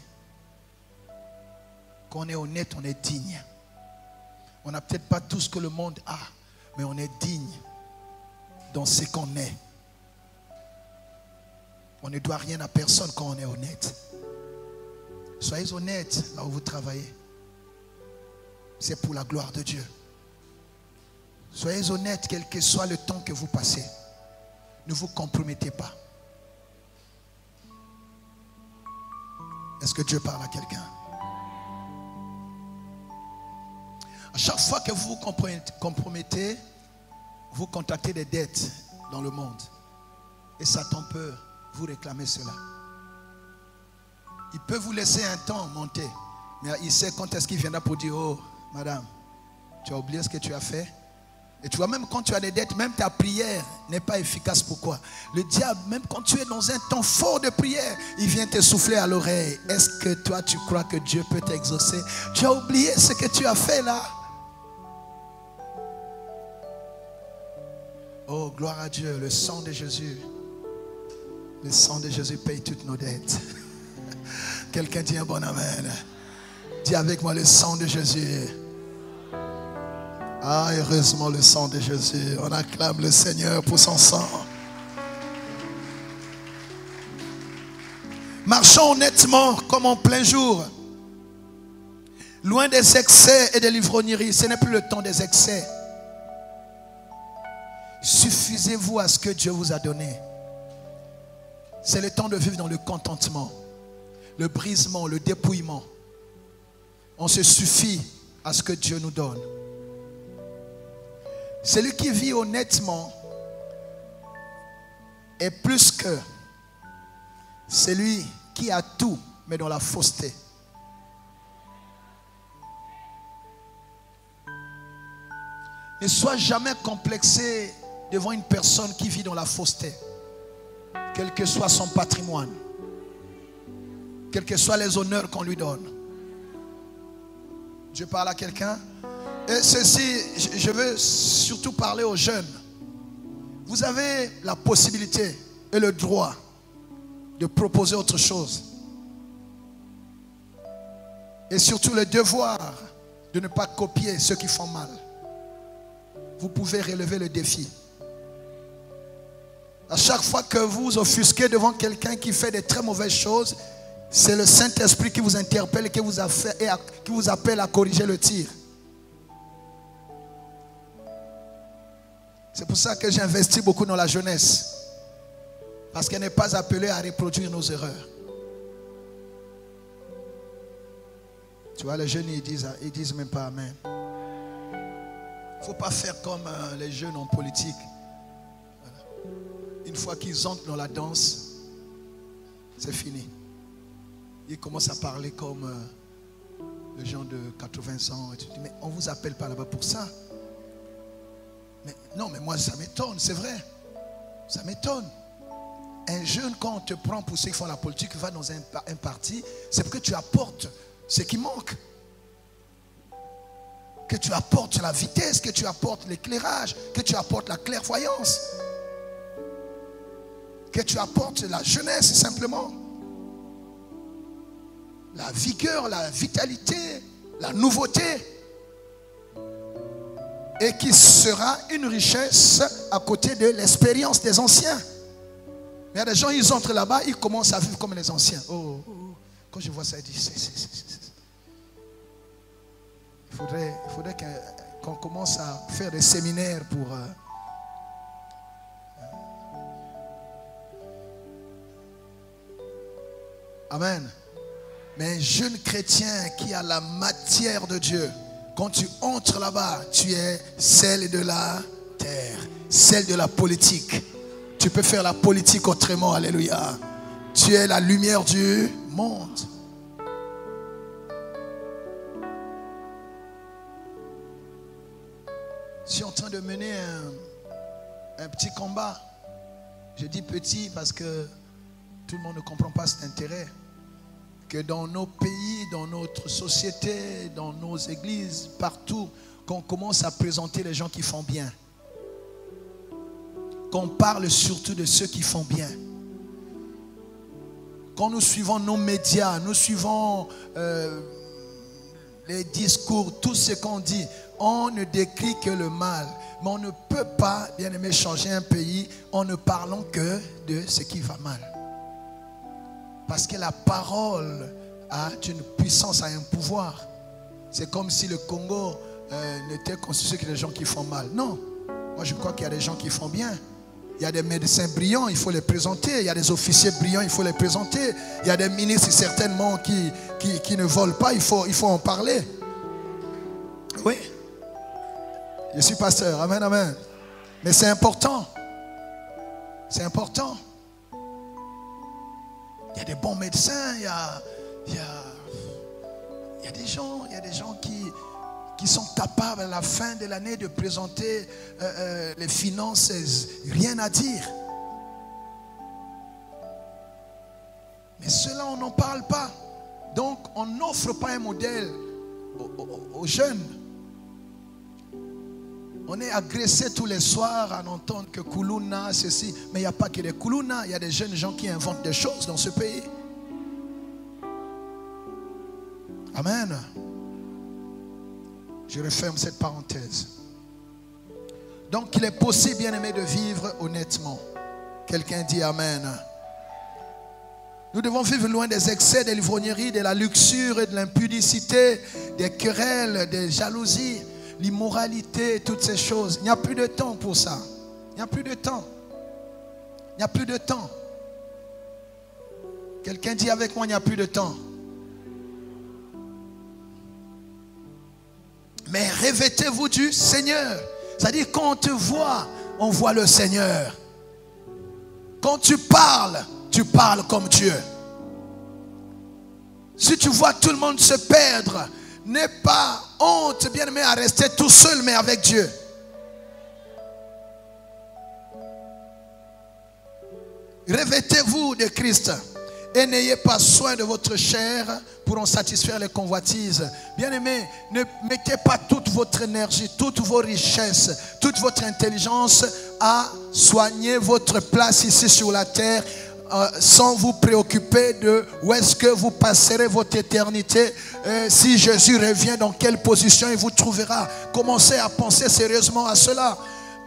Quand on est honnête, on est digne. On n'a peut-être pas tout ce que le monde a, mais on est digne dans ce qu'on est. On ne doit rien à personne quand on est honnête. Soyez honnêtes là où vous travaillez. C'est pour la gloire de Dieu. Soyez honnêtes, quel que soit le temps que vous passez. Ne vous compromettez pas. Est-ce que Dieu parle à quelqu'un? À chaque fois que vous vous compromettez, vous contractez des dettes dans le monde. Et Satan peut vous réclamer cela. Il peut vous laisser un temps monter. Mais il sait quand est-ce qu'il viendra pour dire: oh, madame, tu as oublié ce que tu as fait. Et tu vois, même quand tu as des dettes, même ta prière n'est pas efficace. Pourquoi? Le diable, même quand tu es dans un temps fort de prière, il vient te souffler à l'oreille. Est-ce que toi, tu crois que Dieu peut t'exaucer? Tu as oublié ce que tu as fait là. Oh, gloire à Dieu, le sang de Jésus. Le sang de Jésus paye toutes nos dettes. Quelqu'un dit un bon amen. Dis avec moi: le sang de Jésus. Ah, heureusement le sang de Jésus. On acclame le Seigneur pour son sang. Marchons honnêtement comme en plein jour. Loin des excès et des livrogneries. Ce n'est plus le temps des excès. Suffisez-vous à ce que Dieu vous a donné. C'est le temps de vivre dans le contentement, le brisement, le dépouillement. On se suffit à ce que Dieu nous donne. Celui qui vit honnêtement est plus que celui qui a tout, mais dans la fausseté. Ne sois jamais complexé devant une personne qui vit dans la fausseté. Quel que soit son patrimoine, quels que soient les honneurs qu'on lui donne. Je parle à quelqu'un. Et ceci, je veux surtout parler aux jeunes. Vous avez la possibilité et le droit de proposer autre chose. Et surtout le devoir de ne pas copier ceux qui font mal. Vous pouvez relever le défi. À chaque fois que vous offusquez devant quelqu'un qui fait de très mauvaises choses, c'est le Saint-Esprit qui vous interpelle et qui vous appelle à corriger le tir. C'est pour ça que j'investis beaucoup dans la jeunesse. Parce qu'elle n'est pas appelée à reproduire nos erreurs. Tu vois, les jeunes, ils disent même pas amen. Il ne faut pas faire comme les jeunes en politique. Voilà. Une fois qu'ils entrent dans la danse, c'est fini. Ils commencent à parler comme les gens de 80 ans. Et tu dis, mais on ne vous appelle pas là-bas pour ça. Mais non, mais moi, ça m'étonne, c'est vrai. Ça m'étonne. Un jeune, quand on te prend pour ceux qui font la politique, va dans un parti, c'est parce que tu apportes ce qui manque. Que tu apportes la vitesse, que tu apportes l'éclairage, que tu apportes la clairvoyance. Que tu apportes la jeunesse, simplement. La vigueur, la vitalité, la nouveauté. Et qui sera une richesse à côté de l'expérience des anciens. Mais il y a des gens, ils entrent là-bas, ils commencent à vivre comme les anciens. Oh. Quand je vois ça, je dis, il faudrait qu'on commence à faire des séminaires pour... Amen. Mais un jeune chrétien qui a la matière de Dieu, quand tu entres là-bas, tu es celle de la terre, celle de la politique. Tu peux faire la politique autrement, alléluia. Tu es la lumière du monde. Je suis en train de mener un petit combat. Je dis petit parce que tout le monde ne comprend pas cet intérêt. Que dans nos pays, dans notre société, dans nos églises, partout, qu'on commence à présenter les gens qui font bien. Qu'on parle surtout de ceux qui font bien. Quand nous suivons nos médias, nous suivons les discours, tout ce qu'on dit, on ne décrit que le mal. Mais on ne peut pas, bien aimé, changer un pays en ne parlant que de ce qui va mal. Parce que la parole a une puissance, a un pouvoir. C'est comme si le Congo n'était constitué que des gens qui font mal. Non. Moi, je crois qu'il y a des gens qui font bien. Il y a des médecins brillants, il faut les présenter. Il y a des officiers brillants, il faut les présenter. Il y a des ministres certainement qui ne volent pas, il faut en parler. Oui. Je suis pasteur. Amen, amen. Mais c'est important. C'est important. Il y a des bons médecins, il y a des gens qui sont capables à la fin de l'année de présenter les finances, rien à dire. Mais cela, on n'en parle pas. Donc, on n'offre pas un modèle aux jeunes. On est agressé tous les soirs à entendre que Kuluna, ceci. Mais il n'y a pas que des Kuluna, il y a des jeunes gens qui inventent des choses dans ce pays. Amen. Je referme cette parenthèse. Donc il est possible, bien aimé, de vivre honnêtement. Quelqu'un dit Amen. Nous devons vivre loin des excès, des ivrogneries, de la luxure et de l'impudicité, des querelles, des jalousies, l'immoralité, toutes ces choses. Il n'y a plus de temps pour ça. Il n'y a plus de temps. Il n'y a plus de temps. Quelqu'un dit avec moi, il n'y a plus de temps. Mais revêtez-vous du Seigneur. C'est-à-dire quand on te voit, on voit le Seigneur. Quand tu parles comme Dieu. Si tu vois tout le monde se perdre, n'aie pas honte, bien-aimé, à rester tout seul, mais avec Dieu. Revêtez-vous de Christ. Et n'ayez pas soin de votre chair pour en satisfaire les convoitises. Bien-aimés, ne mettez pas toute votre énergie, toutes vos richesses, toute votre intelligence à soigner votre place ici sur la terre sans vous préoccuper de où est-ce que vous passerez votre éternité. Si Jésus revient, dans quelle position il vous trouvera. Commencez à penser sérieusement à cela.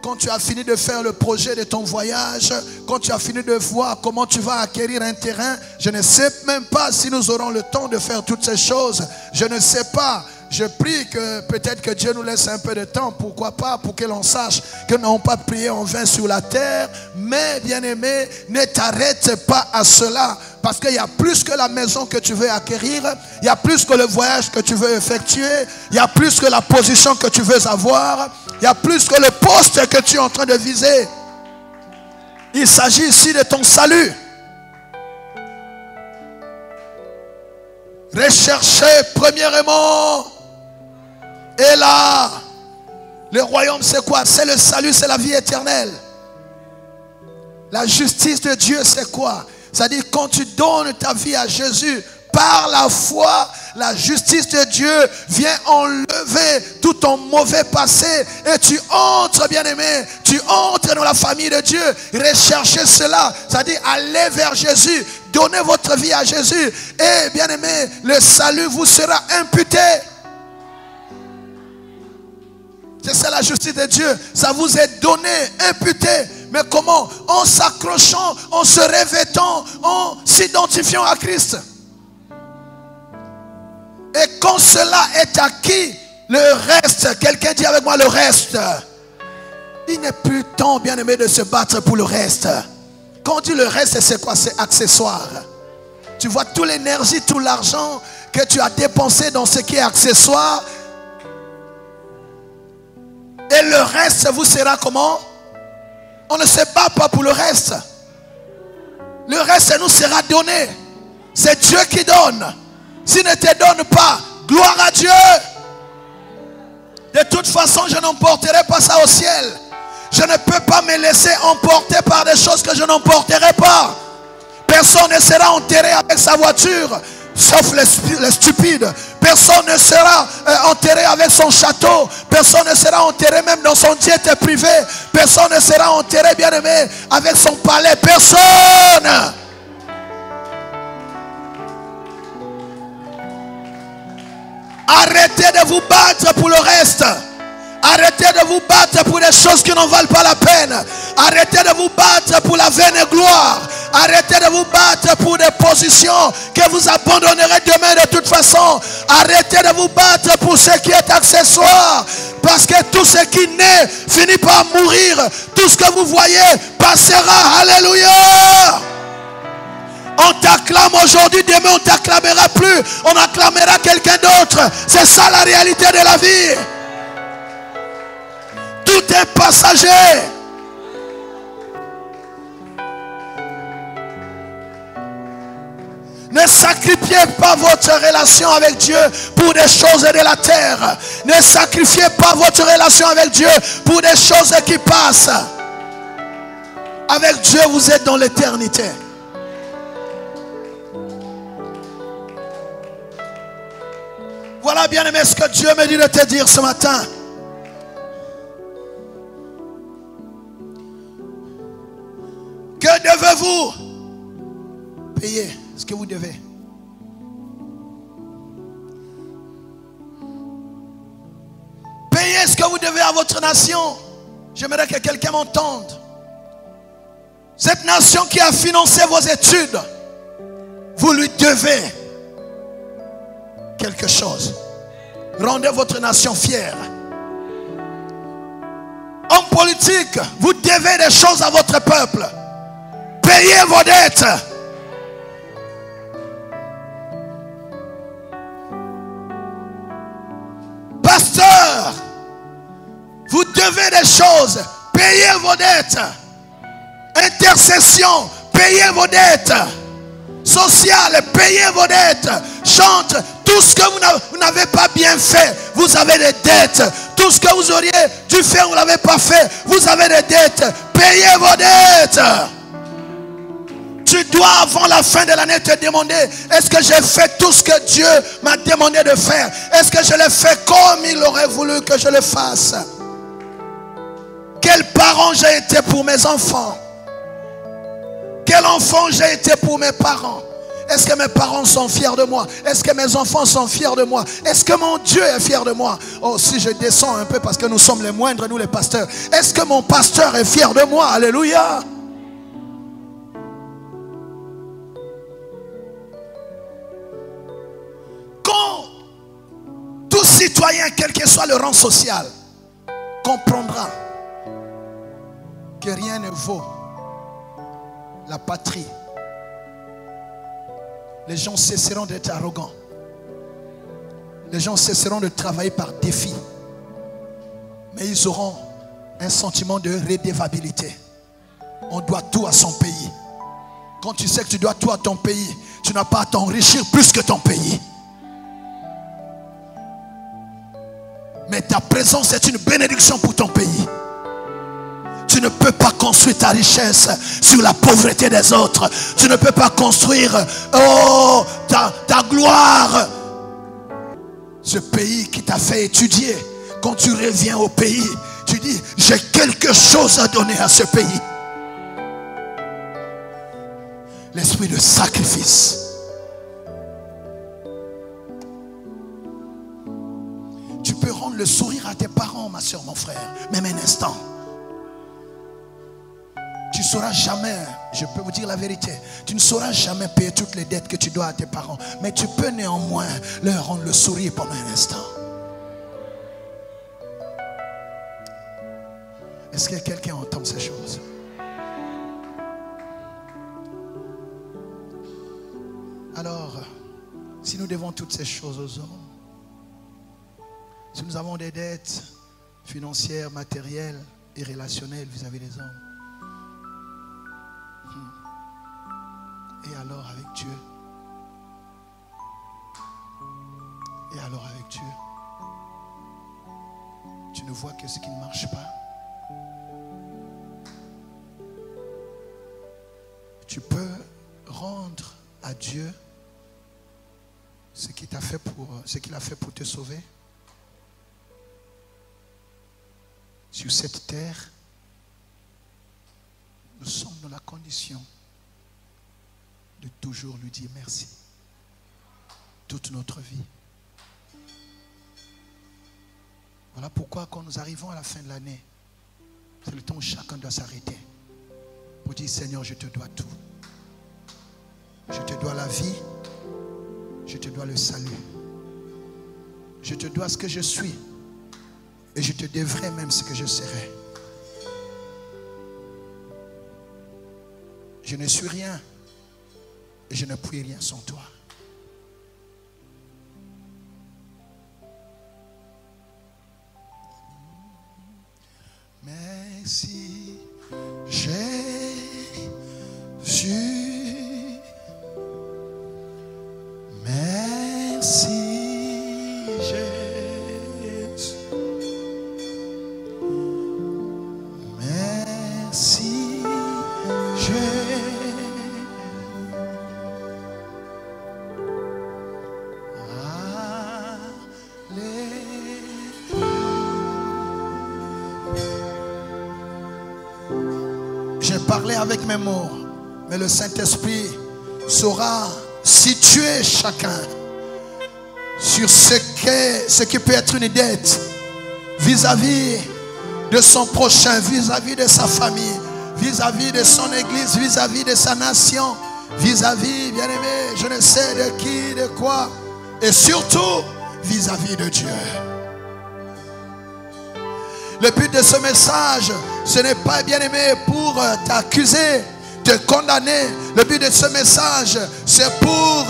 Quand tu as fini de faire le projet de ton voyage, quand tu as fini de voir comment tu vas acquérir un terrain, je ne sais même pas si nous aurons le temps de faire toutes ces choses. Je ne sais pas. Je prie que peut-être que Dieu nous laisse un peu de temps, pourquoi pas, pour que l'on sache que nous n'avons pas prié en vain sur la terre. Mais bien-aimé, ne t'arrête pas à cela. Parce qu'il y a plus que la maison que tu veux acquérir. Il y a plus que le voyage que tu veux effectuer. Il y a plus que la position que tu veux avoir. Il y a plus que le poste que tu es en train de viser. Il s'agit ici de ton salut. Recherchez premièrement. Et là, le royaume c'est quoi? C'est le salut, c'est la vie éternelle. La justice de Dieu c'est quoi? C'est-à-dire quand tu donnes ta vie à Jésus, par la foi, la justice de Dieu vient enlever tout ton mauvais passé et tu entres, bien-aimé, tu entres dans la famille de Dieu. Recherchez cela, c'est-à-dire aller vers Jésus, donnez votre vie à Jésus et, bien-aimé, le salut vous sera imputé. C'est ça la justice de Dieu, ça vous est donné, imputé. Mais comment? En s'accrochant, en se revêtant, en s'identifiant à Christ. Et quand cela est acquis, le reste, quelqu'un dit avec moi le reste. Il n'est plus temps, bien-aimé, de se battre pour le reste. Quand on dit le reste, c'est quoi? C'est accessoire. Tu vois toute l'énergie, tout l'argent que tu as dépensé dans ce qui est accessoire. Et le reste vous sera comment? On ne se bat pas pour le reste. Le reste nous sera donné. C'est Dieu qui donne. S'il ne te donne pas, gloire à Dieu. De toute façon, je n'emporterai pas ça au ciel. Je ne peux pas me laisser emporter par des choses que je n'emporterai pas. Personne ne sera enterré avec sa voiture, sauf les stupides. Personne ne sera enterré avec son château. Personne ne sera enterré même dans son jet privé. Personne ne sera enterré, bien-aimé, avec son palais. Personne. Arrêtez de vous battre pour le reste. Arrêtez de vous battre pour des choses qui n'en valent pas la peine. vaine. Arrêtez de vous battre pour la vaine gloire. Arrêtez de vous battre pour des positions que vous abandonnerez demain de toute façon. Arrêtez de vous battre pour ce qui est accessoire. Parce que tout ce qui naît finit par mourir. Tout ce que vous voyez passera. Alléluia. On t'acclame aujourd'hui, demain on t'acclamera plus. On acclamera quelqu'un d'autre. C'est ça la réalité de la vie. Tout est passager. Ne sacrifiez pas votre relation avec Dieu pour des choses de la terre. Ne sacrifiez pas votre relation avec Dieu pour des choses qui passent. Avec Dieu, vous êtes dans l'éternité. Voilà, bien-aimé, ce que Dieu me dit de te dire ce matin. Que devez-vous payer ce que vous devez? Payez ce que vous devez à votre nation. J'aimerais que quelqu'un m'entende. Cette nation qui a financé vos études, vous lui devez quelque chose. Rendez votre nation fière. Homme politique, vous devez des choses à votre peuple. Payez vos dettes. Pasteur, vous devez des choses. Payez vos dettes. Intercession, payez vos dettes. Social, payez vos dettes. Chante, tout ce que vous n'avez pas bien fait, vous avez des dettes. Tout ce que vous auriez dû faire, vous ne l'avez pas fait, vous avez des dettes. Payez vos dettes. Tu dois avant la fin de l'année te demander, est-ce que j'ai fait tout ce que Dieu m'a demandé de faire? Est-ce que je l'ai fait comme il aurait voulu que je le fasse? Quel parent j'ai été pour mes enfants? Quel enfant j'ai été pour mes parents? Est-ce que mes parents sont fiers de moi? Est-ce que mes enfants sont fiers de moi? Est-ce que mon Dieu est fier de moi? Oh, si je descends un peu parce que nous sommes les moindres, nous les pasteurs. Est-ce que mon pasteur est fier de moi? Alléluia. Quand tout citoyen, quel que soit le rang social, comprendra que rien ne vaut la patrie, les gens cesseront d'être arrogants. Les gens cesseront de travailler par défi. Mais ils auront un sentiment de redevabilité. On doit tout à son pays. Quand tu sais que tu dois tout à ton pays, tu n'as pas à t'enrichir plus que ton pays. Mais ta présence est une bénédiction pour ton pays. Tu ne peux pas construire ta richesse sur la pauvreté des autres. Tu ne peux pas construire ta gloire. Ce pays qui t'a fait étudier, quand tu reviens au pays, tu dis, j'ai quelque chose à donner à ce pays. L'esprit de sacrifice. Tu peux rendre le sourire à tes parents, ma soeur, mon frère, même un instant. Tu ne sauras jamais, je peux vous dire la vérité, tu ne sauras jamais payer toutes les dettes que tu dois à tes parents. Mais tu peux néanmoins leur rendre le sourire pendant un instant. Est-ce que quelqu'un entend ces choses? Alors, si nous devons toutes ces choses aux hommes, si nous avons des dettes financières, matérielles et relationnelles vis-à-vis des hommes, et alors avec Dieu? Et alors avec Dieu? Tu ne vois que ce qui ne marche pas. Tu peux rendre à Dieu ce qu'il a fait pour te sauver. Sur cette terre, nous sommes dans la condition de toujours lui dire merci. Toute notre vie. Voilà pourquoi quand nous arrivons à la fin de l'année, C'est le temps où chacun doit s'arrêter pour dire, Seigneur, je te dois tout. Je te dois la vie. Je te dois le salut. Je te dois ce que je suis. Et je te devrai même ce que je serai. Je ne suis rien. Et je ne puis rien sans toi. Merci, Jésus. Merci, Jésus. Merci, Jésus. J'ai parlé avec mes mots, mais le Saint-Esprit saura situer chacun sur ce qui peut être une dette vis-à-vis de son prochain, vis-à-vis de sa famille, vis-à-vis de son église, vis-à-vis de sa nation, vis-à-vis, bien-aimé, je ne sais de qui, de quoi, et surtout vis-à-vis de Dieu. Le but de ce message, ce n'est pas, bien-aimé, pour t'accuser, te condamner. Le but de ce message, c'est pour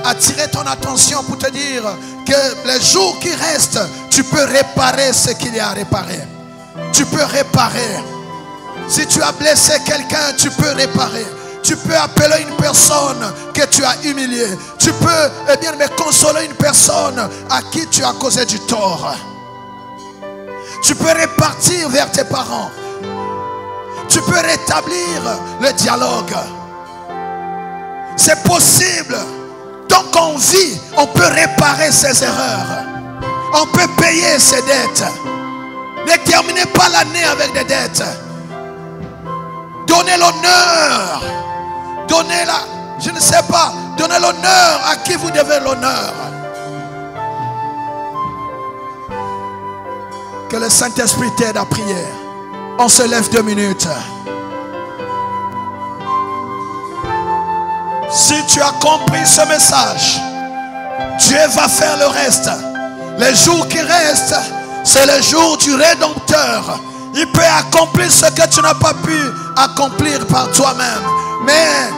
attirer ton attention, pour te dire que les jours qui restent, tu peux réparer ce qu'il y a à réparer. Tu peux réparer. Si tu as blessé quelqu'un, tu peux réparer. Tu peux appeler une personne que tu as humiliée. Tu peux, eh bien, consoler une personne à qui tu as causé du tort. Tu peux répartir vers tes parents. Tu peux rétablir le dialogue. C'est possible. Tant qu'on vit, on peut réparer ses erreurs. On peut payer ses dettes. Ne terminez pas l'année avec des dettes. Donnez l'honneur. Donnez-la. Je ne sais pas. Donnez l'honneur à qui vous devez l'honneur. Que le Saint-Esprit t'aide à prier. On se lève 2 minutes. Si tu as compris ce message, Dieu va faire le reste. Les jours qui restent, c'est le jour du Rédempteur. Il peut accomplir ce que tu n'as pas pu accomplir par toi-même. Mais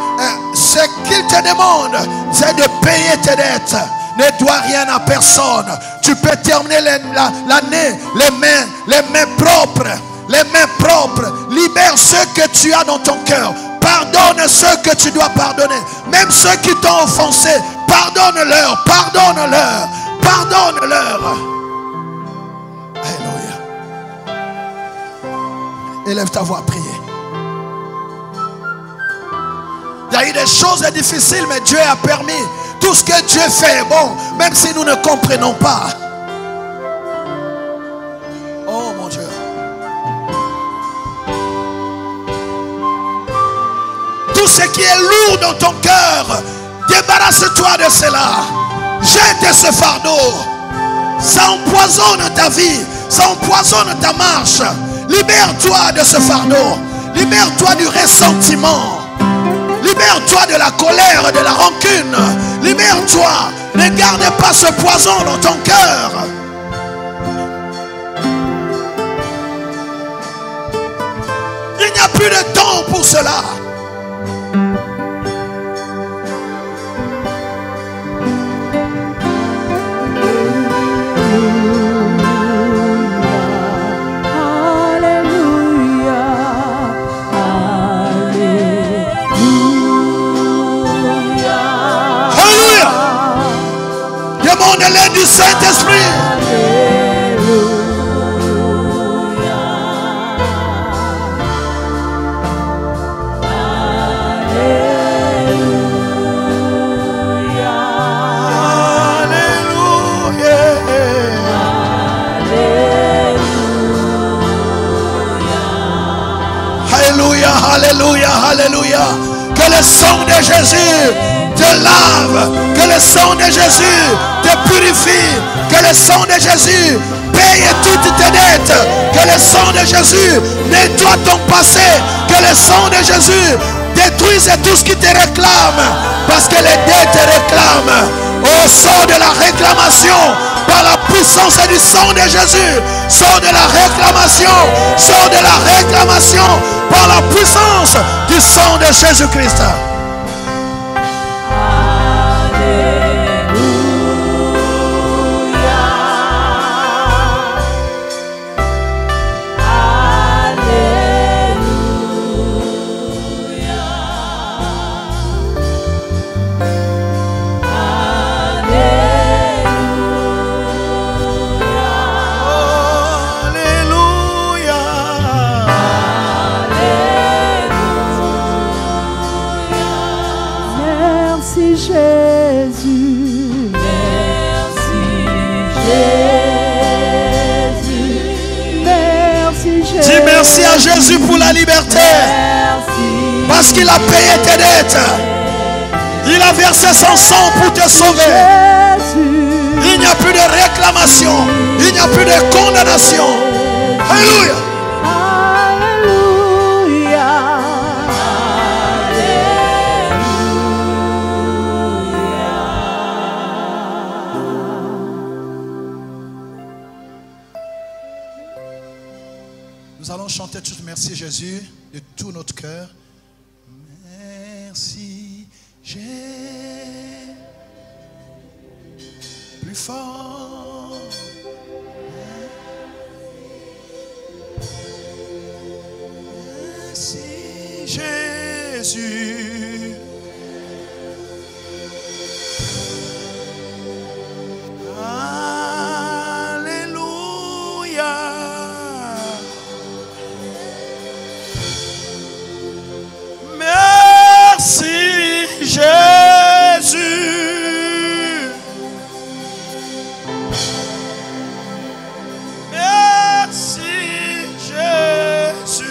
ce qu'il te demande, c'est de payer tes dettes. Ne dois rien à personne. Tu peux terminer l'année les mains propres. Les mains propres. Libère ce que tu as dans ton cœur. Pardonne ceux que tu dois pardonner. Même ceux qui t'ont offensé, pardonne-leur. Pardonne-leur. Pardonne-leur. Alléluia. Élève ta voix à prier. Il y a eu des choses difficiles, mais Dieu a permis. Tout ce que Dieu fait est bon, même si nous ne comprenons pas. Oh mon Dieu. Tout ce qui est lourd dans ton cœur, débarrasse-toi de cela. Jette ce fardeau. Ça empoisonne ta vie. Ça empoisonne ta marche. Libère-toi de ce fardeau. Libère-toi du ressentiment. Libère-toi de la colère, de la rancune. Libère-toi. Ne garde pas ce poison dans ton cœur. Il n'y a plus de temps pour cela. L'aide du Saint-Esprit. Alléluia, alléluia, alléluia. Que le sang de Jésus te lave, que le sang de Jésus te purifie, que le sang de Jésus paye toutes tes dettes, que le sang de Jésus nettoie ton passé, que le sang de Jésus détruise tout ce qui te réclame, parce que les dettes te réclament. Au sort de la réclamation par la puissance du sang de Jésus, sort de la réclamation, sort de la réclamation par la puissance du sang de Jésus-Christ. Merci à Jésus pour la liberté. Parce qu'il a payé tes dettes. Il a versé son sang pour te sauver. Il n'y a plus de réclamation. Il n'y a plus de condamnation. Alléluia. Nous allons chanter tous merci Jésus de tout notre cœur. Merci Jésus. Plus fort. Merci Jésus. Alléluia. Merci Jésus. Merci Jésus.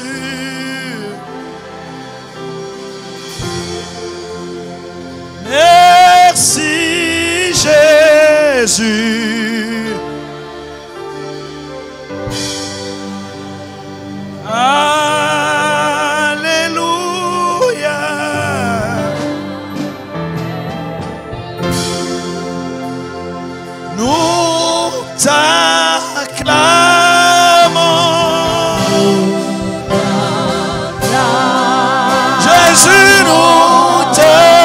Merci Jésus. Alléluia. Nous t'acclamons. Jésus, nous t'acclamons.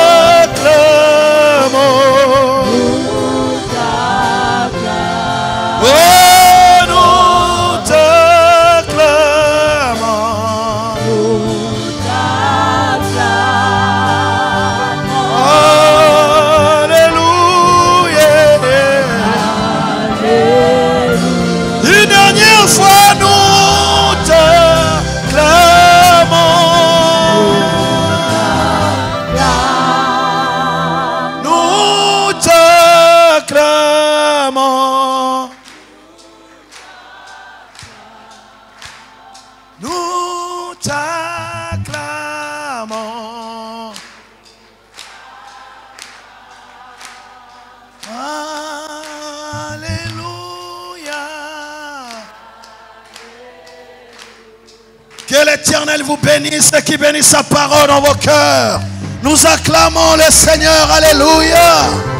Oh, nous t'acclamons. Une dernière fois, nous t'acclamons. Nous t'acclamons. Nous t'acclamons. Alléluia. Que l'Éternel vous bénisse et qu'il bénisse sa parole dans vos cœurs. Nous acclamons le Seigneur. Alléluia.